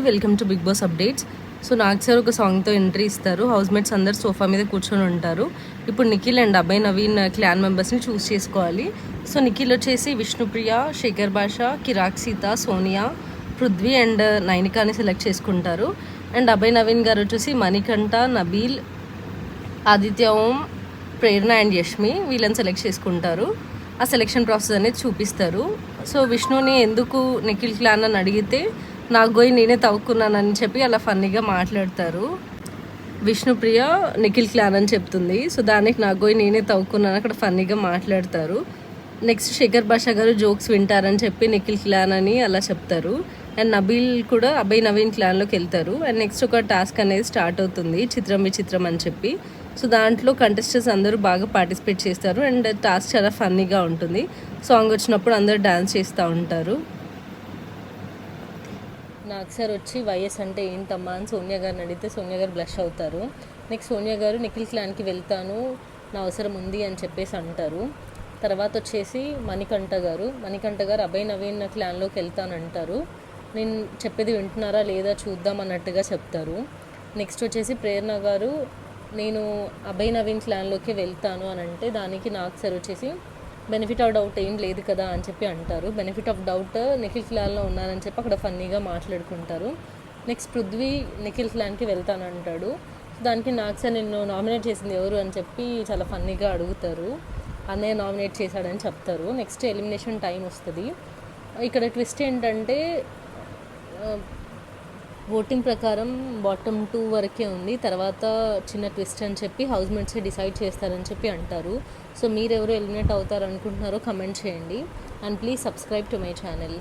Welcome to Bigg Boss updates. So నాకు sir ఒక సాంగ్తో ఎంట్రీ ఇస్తారు. హౌస్ మేట్స్ అందరు సోఫా మీద కూర్చొని ఉంటారు. ఇప్పుడు నిఖిల్ అండ్ అభయ్ నవీన్ క్లాన్ మెంబర్స్ని చూస్ చేసుకోవాలి. సో నిఖిల్ వచ్చేసి విష్ణుప్రియ, శేఖర్ భాష, కిరాక్ సీత, సోనియా, పృథ్వీ అండ్ నైనికాని సెలెక్ట్ చేసుకుంటారు. అండ్ అభయ్ నవీన్ గారు వచ్చేసి మణికంఠ, నబీల్, ఆదిత్య ఓం, ప్రేరణ అండ్ యష్మి వీళ్ళని సెలెక్ట్ చేసుకుంటారు. ఆ సెలెక్షన్ ప్రాసెస్ అనేది చూపిస్తారు. సో విష్ణుని ఎందుకు నిఖిల్ క్లాన్ అని అడిగితే నాకు పోయి నేనే తవ్వుకున్నానని చెప్పి అలా ఫన్నీగా మాట్లాడతారు. విష్ణుప్రియ నిఖిల్ క్లాన్ అని చెప్తుంది. సో దానికి నాకు పోయి నేనే తవ్వుకున్నాను అక్కడ ఫన్నీగా మాట్లాడతారు. నెక్స్ట్ శేఖర్ భాష గారు జోక్స్ వింటారని చెప్పి నిఖిల్ క్లాన్ అని అలా చెప్తారు. అండ్ నబీల్ కూడా అభయ్ నవీన్ క్లాన్లోకి వెళ్తారు. అండ్ నెక్స్ట్ ఒక టాస్క్ అనేది స్టార్ట్ అవుతుంది, చిత్రం విచిత్రం అని చెప్పి. సో దాంట్లో కంటెస్టెంట్స్ అందరూ బాగా పార్టిసిపేట్ చేస్తారు. అండ్ టాస్క్ చాలా ఫన్నీగా ఉంటుంది. సాంగ్ వచ్చినప్పుడు అందరూ డాన్స్ చేస్తూ ఉంటారు. నాకు సార్ వచ్చి వైఎస్ అంటే ఏంటమ్మా అని సోనియా గారిని అడిగితే సోనియా గారు బ్లష్ అవుతారు. నెక్స్ట్ సోనియా గారు నిఖిల్ క్లాన్కి వెళ్తాను, నా అవసరం ఉంది అని చెప్పేసి అంటారు. తర్వాత వచ్చేసి మణికంఠ గారు అభయ్ నవీన్ క్లాన్లోకి వెళ్తాను అంటారు. నేను చెప్పేది వింటున్నారా లేదా చూద్దాం అన్నట్టుగా చెప్తారు. నెక్స్ట్ వచ్చేసి ప్రేరణ గారు నేను అభయ్ నవీన్ క్లాన్లోకి వెళ్తాను అని అంటే దానికి నాకు సార్ వచ్చేసి బెనిఫిట్ ఆఫ్ డౌట్ ఏం లేదు కదా అని చెప్పి అంటారు. బెనిఫిట్ ఆఫ్ డౌట్ నిఖిల్ క్లాన్లో ఉన్నారని చెప్పి అక్కడ ఫన్నీగా మాట్లాడుకుంటారు. నెక్స్ట్ పృథ్వీ నిఖిల్ క్లాన్కి వెళ్తాను అంటాడు. దానికి నాకు సార్ నిన్ను నామినేట్ చేసింది ఎవరు అని చెప్పి చాలా ఫన్నీగా అడుగుతారు. అన్నయ్య నామినేట్ చేశాడని చెప్తారు. నెక్స్ట్ ఎలిమినేషన్ టైం వస్తుంది. ఇక్కడ ట్విస్ట్ ఏంటంటే ఓటింగ్ ప్రకారం బాటమ్ 2 వరకే ఉంది, తర్వాత చిన్న ట్విస్ట్ అని చెప్పి హౌస్ మేట్సే డిసైడ్ చేస్తారని చెప్పి అంటారు. సో మీరెవరు ఎలిమినేట్ అవుతారు అనుకుంటున్నారో కమెంట్ చేయండి. And please subscribe to my channel.